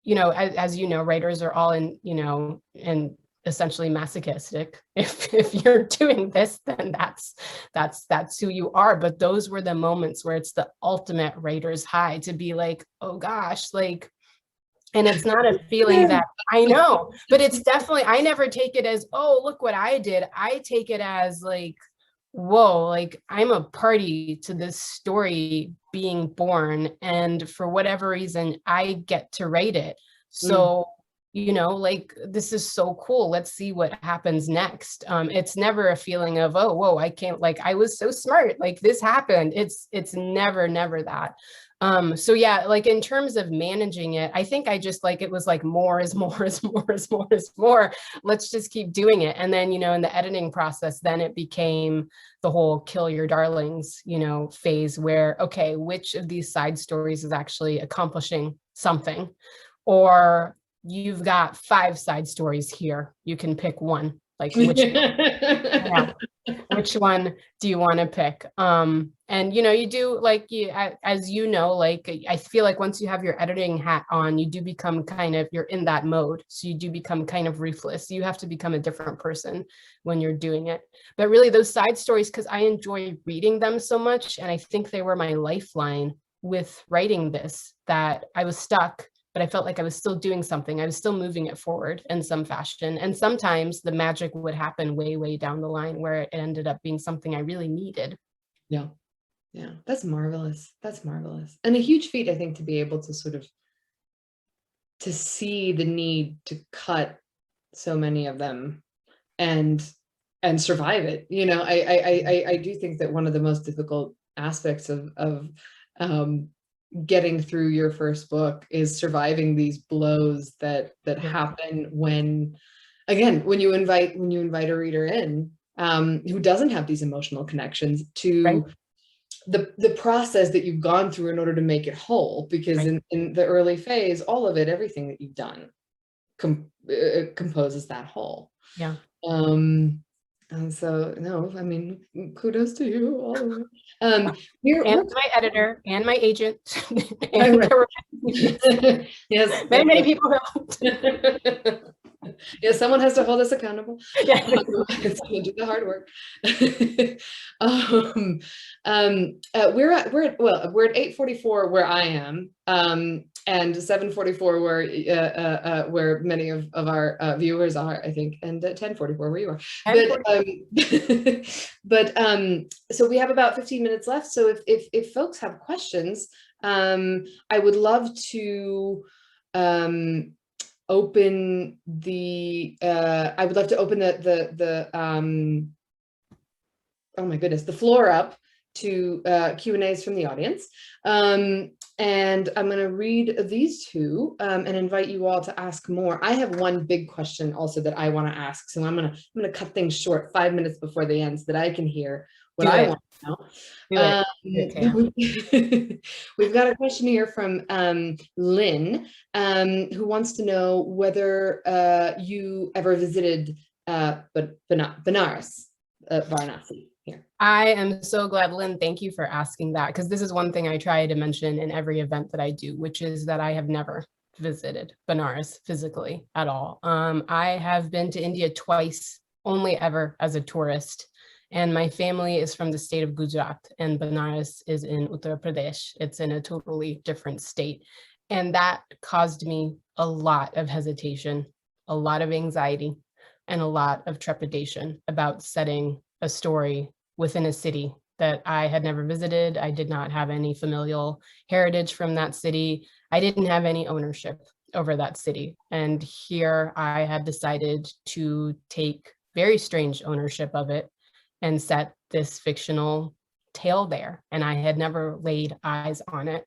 as writers are all and essentially masochistic. If you're doing this, then that's who you are. But those were the moments where it's the ultimate writer's high to be like, oh gosh, like. And it's not a feeling that I know, but it's definitely, I never take it as, oh, look what I did. I take it as like, whoa, like I'm a party to this story being born. And for whatever reason, I get to write it. So, this is so cool. Let's see what happens next. It's never a feeling of, oh, whoa, I can't, like, I was so smart. Like this happened. It's never that. So yeah, like in terms of managing it, I think I just it was like more is more. Let's just keep doing it. And then, in the editing process, then it became the whole kill your darlings, phase where, okay, which of these side stories is actually accomplishing something? Or you've got 5 side stories here. You can pick one. Like which one do you want to pick? And, you know, you do like, as you know, like, I feel like once you have your editing hat on, you do become kind of, you're in that mode. So you do become kind of ruthless. You have to become a different person when you're doing it. But really those side stories, because I enjoy reading them so much, and I think they were my lifeline with writing this, that I was stuck, but I felt like I was still doing something. I was still moving it forward in some fashion. And sometimes the magic would happen way, way down the line where it ended up being something I really needed. Yeah. Yeah, that's marvelous. That's marvelous. And a huge feat, I think, to be able to sort of to see the need to cut so many of them and survive it. You know, I do think that one of the most difficult aspects of getting through your first book is surviving these blows that happen when, again, when you invite a reader in who doesn't have these emotional connections to Right. the process that you've gone through in order to make it whole, because Right. in the early phase, all of it, everything that you've done composes that whole. Yeah. And so, no, I mean, kudos to you all the way. And my editor and my agent. And and yes, many people helped. Yes, someone has to hold us accountable. Yeah. Someone do the hard work. We're at 8:44 where I am, and 7:44 where many of our viewers are, I think, and 10:44 where you are. So we have about 15 minutes left. So if folks have questions, I would love to open the oh my goodness, the floor up to Q&As from the audience. And I'm going to read these two and invite you all to ask more. I have one big question also that I want to ask, so I'm going to cut things short 5 minutes before they end so that I can hear what I want to know. We've got a question here from Lynn, who wants to know whether you ever visited Banaras, Varanasi. Here. I am so glad, Lynn, thank you for asking that, because this is one thing I try to mention in every event that I do, which is that I have never visited Benares physically at all. I have been to India twice, only ever as a tourist. And my family is from the state of Gujarat, and Banaras is in Uttar Pradesh. It's in a totally different state. And that caused me a lot of hesitation, a lot of anxiety, and a lot of trepidation about setting a story within a city that I had never visited. I did not have any familial heritage from that city. I didn't have any ownership over that city. And here I had decided to take very strange ownership of it and set this fictional tale there. And I had never laid eyes on it.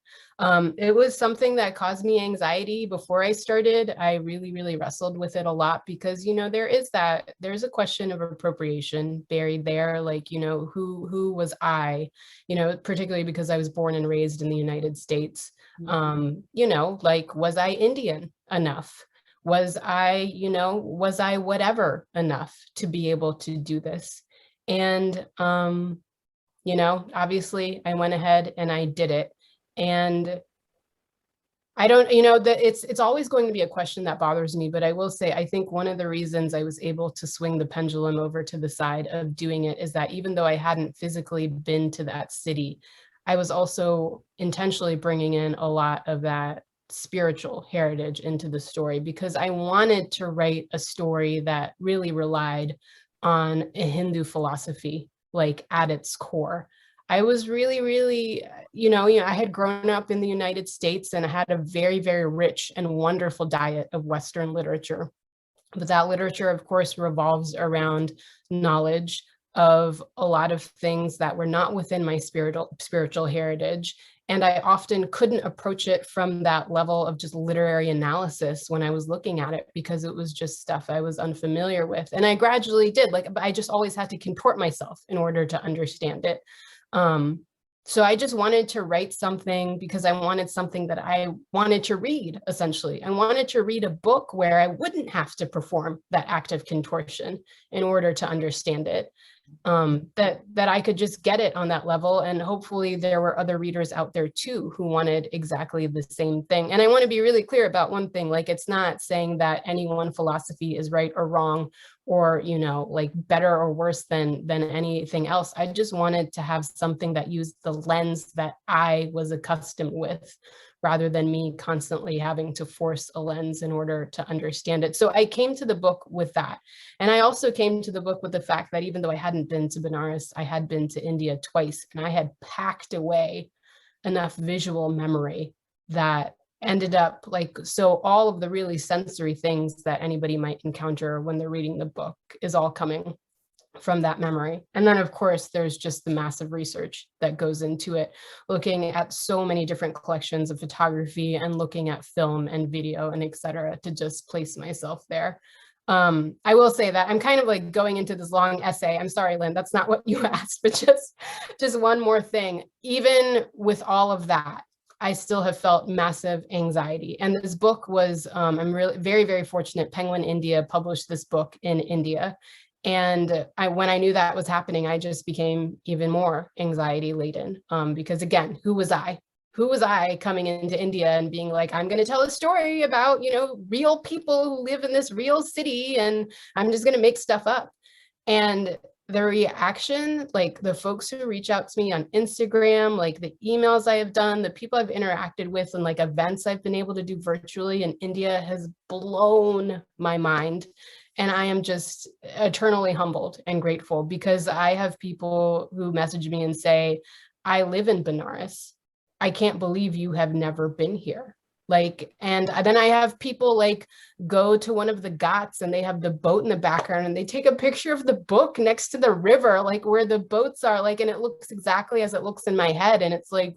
It was something that caused me anxiety before I started. I really, really wrestled with it a lot because, you know, there's a question of appropriation buried there. Like, you know, who was I, you know, particularly because I was born and raised in the United States. You know, like, was I Indian enough? Was I whatever enough to be able to do this? And, you know, obviously I went ahead and I did it. And I don't, you know, that it's always going to be a question that bothers me, but I will say, I think one of the reasons I was able to swing the pendulum over to the side of doing it is that even though I hadn't physically been to that city, I was also intentionally bringing in a lot of that spiritual heritage into the story, because I wanted to write a story that really relied on a Hindu philosophy, like at its core. I was really, really, I had grown up in the United States and I had a very, very rich and wonderful diet of Western literature. But that literature, of course, revolves around knowledge of a lot of things that were not within my spiritual heritage. And I often couldn't approach it from that level of just literary analysis when I was looking at it, because it was just stuff I was unfamiliar with. And I gradually did, I just always had to contort myself in order to understand it. So I just wanted to write something because I wanted something that I wanted to read, essentially. I wanted to read a book where I wouldn't have to perform that act of contortion in order to understand it. that I could just get it on that level. And hopefully there were other readers out there too who wanted exactly the same thing. And I want to be really clear about one thing, like it's not saying that any one philosophy is right or wrong, or, you know, like better or worse than anything else. I just wanted to have something that used the lens that I was accustomed with, rather than me constantly having to force a lens in order to understand it. So I came to the book with that. And I also came to the book with the fact that even though I hadn't been to Benares, I had been to India twice, and I had packed away enough visual memory that ended up like, so all of the really sensory things that anybody might encounter when they're reading the book is all coming from that memory. And then of course, there's just the massive research that goes into it, looking at so many different collections of photography and looking at film and video and et cetera, to just place myself there. I will say that I'm kind of like going into this long essay. I'm sorry, Lynn, that's not what you asked, but just one more thing. Even with all of that, I still have felt massive anxiety. And this book was, I'm really very, very fortunate. Penguin India published this book in India. And when I knew that was happening, I just became even more anxiety laden, because again, who was I? Who was I coming into India and being like, I'm going to tell a story about, you know, real people who live in this real city, and I'm just going to make stuff up. And the reaction, like the folks who reach out to me on Instagram, like the emails I have done, the people I've interacted with, and like events I've been able to do virtually in India has blown my mind. And I am just eternally humbled and grateful, because I have people who message me and say, I live in Benares. I can't believe you have never been here. Like, and then I have people like go to one of the ghats and they have the boat in the background and they take a picture of the book next to the river, like where the boats are, like, and it looks exactly as it looks in my head. And it's like,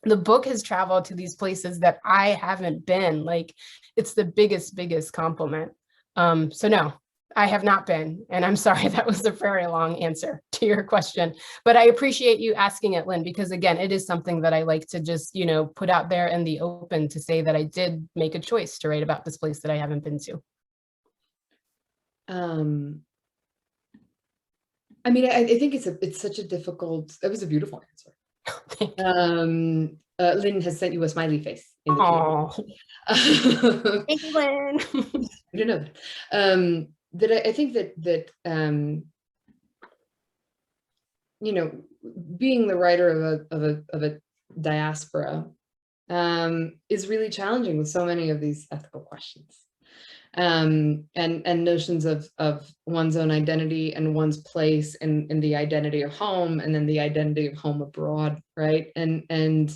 the book has traveled to these places that I haven't been. Like, it's the biggest compliment. So no, I have not been, and I'm sorry that was a very long answer to your question, but I appreciate you asking it, Lynn, because again, it is something that I like to just, you know, put out there in the open to say that I did make a choice to write about this place that I haven't been to. I mean, I think it's such a difficult, it was a beautiful answer. Lynn has sent you a smiley face in the Q&A. Thank you, Lynn. I don't know that. I think that you know, being the writer of a diaspora is really challenging with so many of these ethical questions, and notions of one's own identity and one's place in the identity of home, and then the identity of home abroad, right? And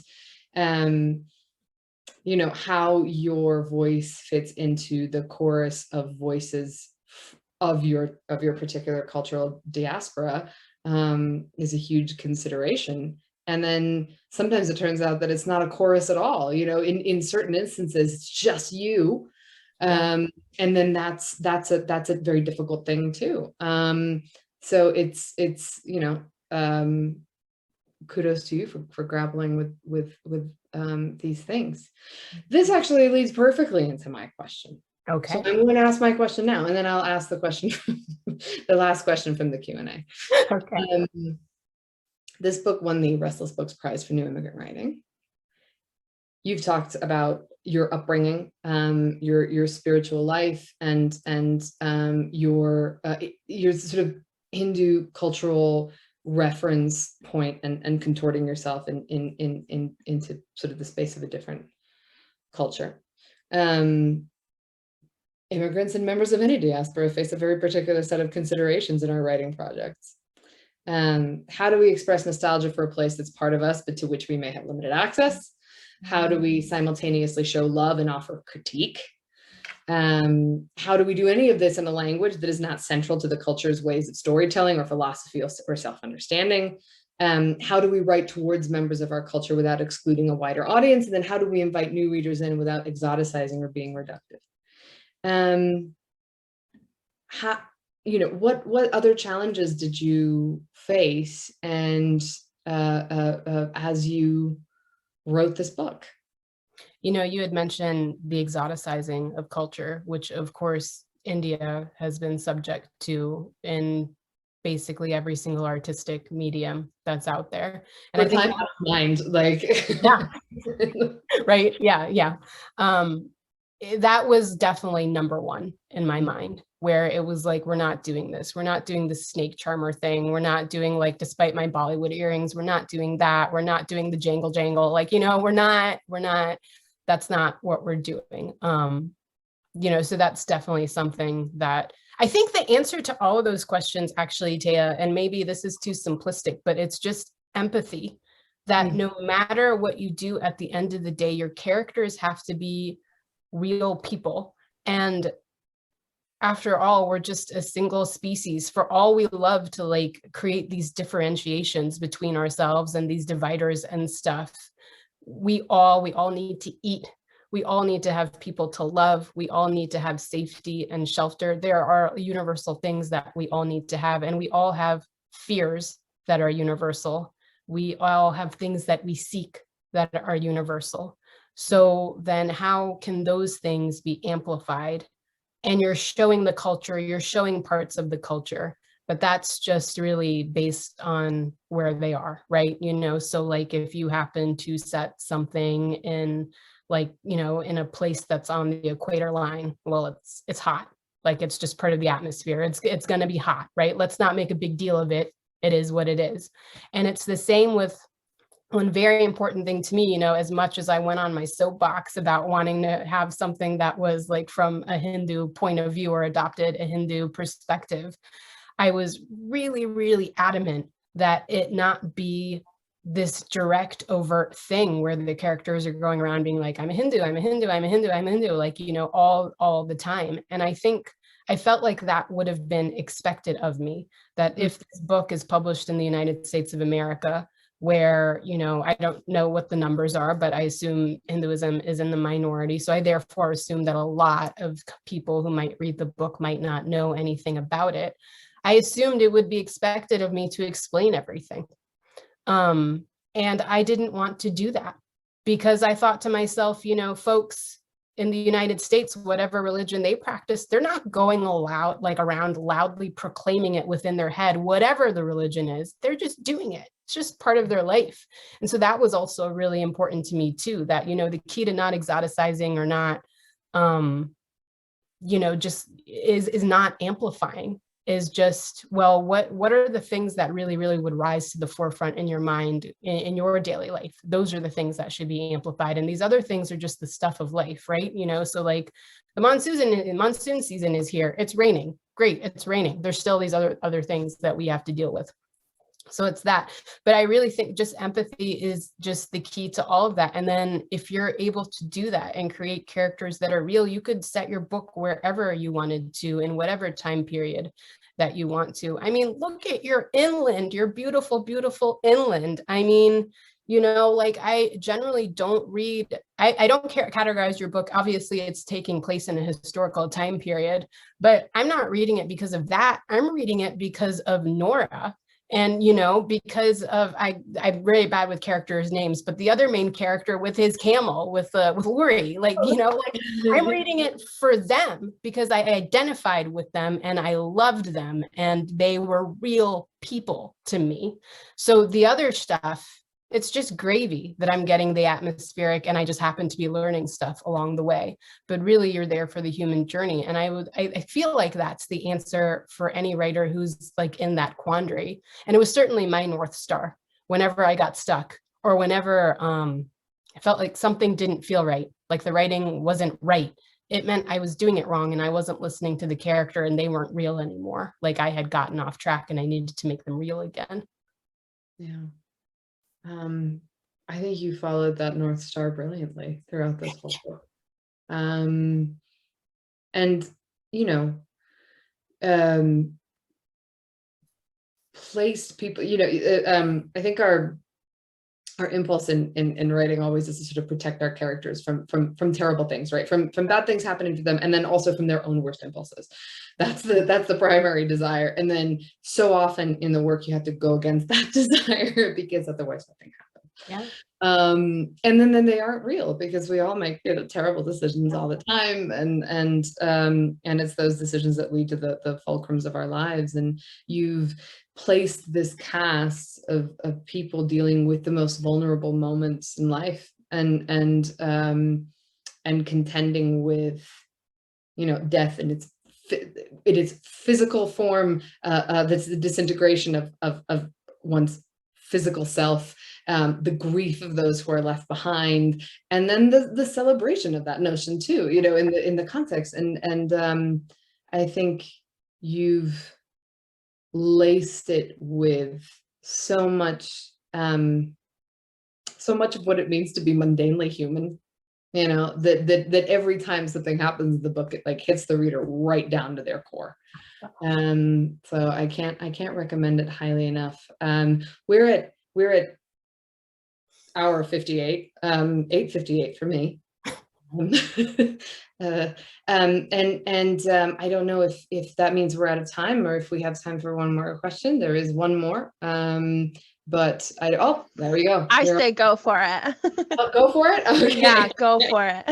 you know, how your voice fits into the chorus of voices of your particular cultural diaspora is a huge consideration. And then sometimes it turns out that it's not a chorus at all. You know, in certain instances, it's just you. And then that's a very difficult thing too. So it's you know, kudos to you for grappling with these things. This actually leads perfectly into my question. Okay. So I'm going to ask my question now, and then I'll ask the question, the last question from the Q&A. Okay. This book won the Restless Books Prize for New Immigrant Writing. You've talked about your upbringing, your spiritual life, and your sort of Hindu cultural reference point, and contorting yourself into sort of the space of a different culture. Immigrants and members of any diaspora face a very particular set of considerations in our writing projects. How do we express nostalgia for a place that's part of us, but to which we may have limited access? How do we simultaneously show love and offer critique? How do we do any of this in a language that is not central to the culture's ways of storytelling or philosophy or self-understanding? How do we write towards members of our culture without excluding a wider audience? And then how do we invite new readers in without exoticizing or being reductive? How, you know, what other challenges did you face, and as you wrote this book? You know, you had mentioned the exoticizing of culture, which of course India has been subject to in basically every single artistic medium that's out there. And For I think time out of mind, like yeah, right, yeah. That was definitely number one in my mind, where it was like, we're not doing this. We're not doing the snake charmer thing. We're not doing, like, despite my Bollywood earrings, we're not doing that. We're not doing the jangle jangle. Like, you know, we're not, that's not what we're doing. You know, so that's definitely something that I think the answer to all of those questions, actually, Téa, and maybe this is too simplistic, but it's just empathy, that no matter what you do at the end of the day, your characters have to be real people. And after all, we're just a single species. For all we love to, like, create these differentiations between ourselves and these dividers and stuff, we all need to eat. We all need to have people to love. We all need to have safety and shelter. There are universal things that we all need to have, and we all have fears that are universal. We all have things that we seek that are universal. So then how can those things be amplified? And you're showing the culture, you're showing parts of the culture, but that's just really based on where they are, right? You know, so like if you happen to set something in, like, you know, in a place that's on the equator line, well, it's hot. Like, it's just part of the atmosphere. It's going to be hot, right? Let's not make a big deal of it. It is what it is. And it's the same with one very important thing to me, you know, as much as I went on my soapbox about wanting to have something that was like from a Hindu point of view or adopted a Hindu perspective, I was really, really adamant that it not be this direct, overt thing where the characters are going around being like, I'm a Hindu, I'm a Hindu, I'm a Hindu, I'm a Hindu, like, you know, all the time. And I think I felt like that would have been expected of me, that if this book is published in the United States of America, where, you know, I don't know what the numbers are, but I assume Hinduism is in the minority. So I therefore assume that a lot of people who might read the book might not know anything about it. I assumed it would be expected of me to explain everything. And I didn't want to do that, because I thought to myself, you know, folks in the United States, whatever religion they practice, they're not going around loudly proclaiming it within their head, whatever the religion is, they're just doing it. It's just part of their life. And so that was also really important to me too, that, you know, the key to not exoticizing or not, you know, just is not amplifying, is just, well, what are the things that really, really would rise to the forefront in your mind in your daily life? Those are the things that should be amplified. And these other things are just the stuff of life, right? You know, so like the monsoon season is here. It's raining. Great. It's raining. There's still these other things that we have to deal with. So it's that. But I really think just empathy is just the key to all of that. And then if you're able to do that and create characters that are real, you could set your book wherever you wanted to, in whatever time period that you want to. I mean, look at your inland, your beautiful, beautiful inland. I mean, you know, like, I generally don't read, I don't categorize your book. Obviously, it's taking place in a historical time period, but I'm not reading it because of that. I'm reading it because of Nora. And, you know, because of, I'm really bad with characters' names, but the other main character with his camel, with Uri, like, you know, like, I'm reading it for them because I identified with them and I loved them and they were real people to me. So the other stuff, it's just gravy that I'm getting the atmospheric, and I just happen to be learning stuff along the way. But really, you're there for the human journey. And I feel like that's the answer for any writer who's like in that quandary. And it was certainly my North Star whenever I got stuck, or whenever I felt like something didn't feel right, like the writing wasn't right. It meant I was doing it wrong and I wasn't listening to the character and they weren't real anymore. Like, I had gotten off track and I needed to make them real again. Yeah. I think you followed that North Star brilliantly throughout this whole book. And, you know, placed people, you know, I think our impulse in writing always is to sort of protect our characters from terrible things, right? From bad things happening to them, and then also from their own worst impulses. That's the primary desire. And then so often in the work you have to go against that desire because otherwise nothing happens. Yeah. And then they aren't real because we all make terrible decisions all the time, and it's those decisions that lead to the fulcrums of our lives. And you've placed this cast of people dealing with the most vulnerable moments in life, and contending with death in its physical form, that's the disintegration of one's physical self, the grief of those who are left behind, and then the celebration of that notion too, in the context. And I think you've laced it with so much of what it means to be mundanely human. That every time something happens in the book, it like hits the reader right down to their core. So I can't recommend it highly enough. We're at hour 58, 8:58 for me. I don't know if that means we're out of time or if we have time for one more question. There is one more. But there we go. I say go for it. Oh, go for it? Okay. Yeah, go for it.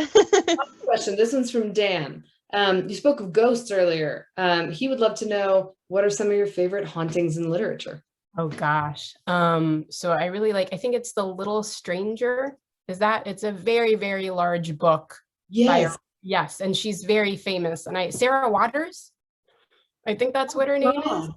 Question. This one's from Dan. You spoke of ghosts earlier. He would love to know, what are some of your favorite hauntings in literature? Oh gosh. So I really I think it's The Little Stranger. It's a very, very large book. Yes. Yes. And she's very famous. And Sarah Waters, I think that's what her name is.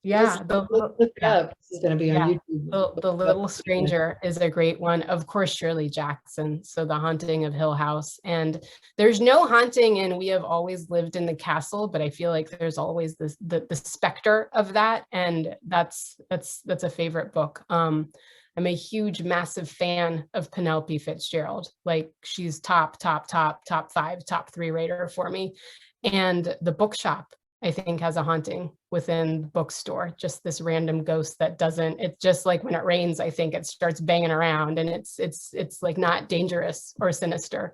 Yeah. Look it up. This is going to be on YouTube. The Little Stranger is a great one. Of course, Shirley Jackson. So The Haunting of Hill House. And there's no haunting in We Have Always Lived in the Castle, but I feel like there's always the specter of that. And that's a favorite book. I'm a huge, massive fan of Penelope Fitzgerald. Like, she's top 5, top 3 rater for me. And The Bookshop, I think, has a haunting within the bookstore, just this random ghost that it's just like when it rains, I think it starts banging around, and it's like not dangerous or sinister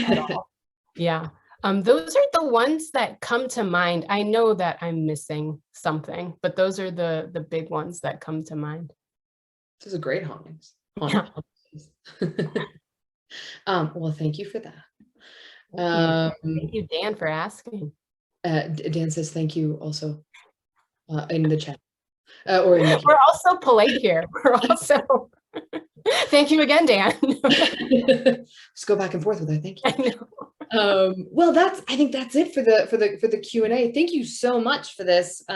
at all. Yeah. Those are the ones that come to mind. I know that I'm missing something, but those are the big ones that come to mind. Those are great hauntings. Yeah. Well, thank you for that. Thank you, Dan, for asking. Dan says thank you also in the chat. Or in the We're also polite here. We're also thank you again, Dan. Just go back and forth with her. Thank you. I know. Well, I think that's it for the Q&A. Thank you so much for this. Last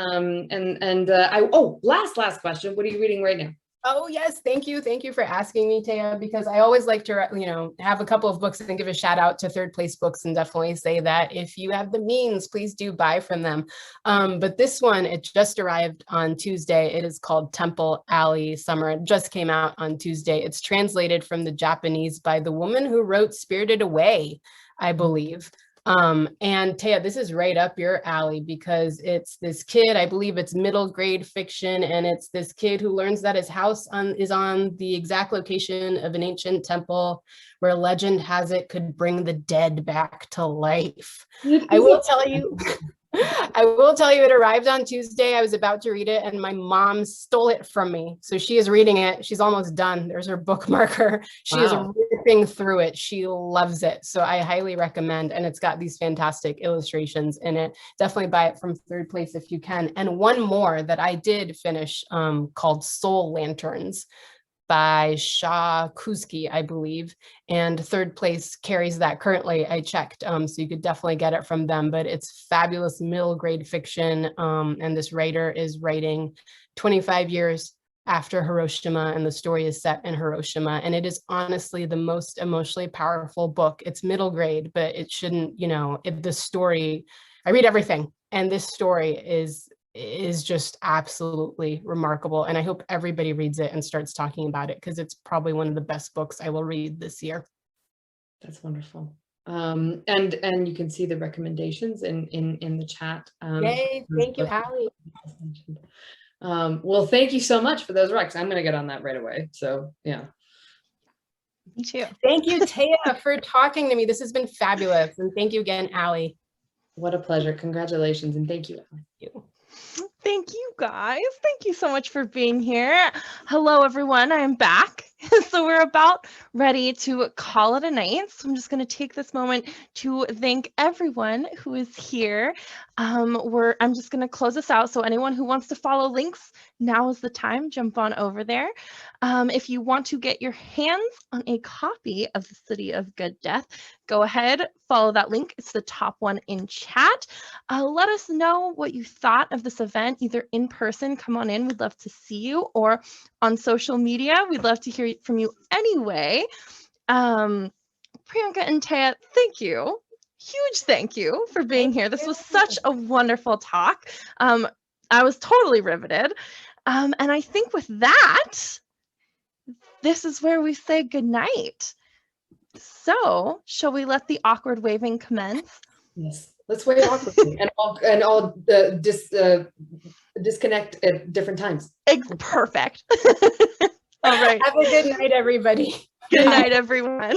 question. What are you reading right now? Oh, yes. Thank you. Thank you for asking me, Téa, because I always like to, have a couple of books and give a shout out to Third Place Books, and definitely say that if you have the means, please do buy from them. But this one, it just arrived on Tuesday. It is called Temple Alley Summer. It just came out on Tuesday. It's translated from the Japanese by the woman who wrote Spirited Away, I believe. And Téa, this is right up your alley, because it's this kid, I believe it's middle grade fiction, and it's this kid who learns that his house is on the exact location of an ancient temple where legend has it could bring the dead back to life. I will tell you, it arrived on Tuesday. I was about to read it and my mom stole it from me. So she is reading it. She's almost done. There's her bookmarker. She is ripping through it. She loves it. So I highly recommend, and it's got these fantastic illustrations in it. Definitely buy it from Third Place if you can. And one more that I did finish called Soul Lanterns by Shah Kuzki, I believe, and Third Place carries that currently. I checked, so you could definitely get it from them, but it's fabulous middle grade fiction, and this writer is writing 25 years after Hiroshima, and the story is set in Hiroshima, and it is honestly the most emotionally powerful book. It's middle grade, but it shouldn't, the story, I read everything, and this story is just absolutely remarkable. And I hope everybody reads it and starts talking about it, because it's probably one of the best books I will read this year. That's wonderful. And you can see the recommendations in the chat. Yay, thank you, Allie. Well, thank you so much for those recs. I'm going to get on that right away. So yeah. Me too. Thank you, Téa, for talking to me. This has been fabulous. And thank you again, Allie. What a pleasure. Congratulations. And thank you, Allie. Thank you. Thank you, guys. Thank you so much for being here. Hello, everyone. I am back. So we're about ready to call it a night. So I'm just going to take this moment to thank everyone who is here. I'm just going to close this out. So anyone who wants to follow links, now is the time. Jump on over there. If you want to get your hands on a copy of The City of Good Death, go ahead, follow that link. It's the top one in chat. Let us know what you thought of this event, either in person, come on in, we'd love to see you, or on social media. We'd love to hear from you anyway. Priyanka and Téa, thank you. Huge thank you for being here. This was such a wonderful talk. I was totally riveted. And I think with that, this is where we say goodnight. So, shall we let the awkward waving commence? Yes, let's wave awkwardly and all disconnect at different times. Perfect. All right. Have a good night, everybody. Good night, everyone.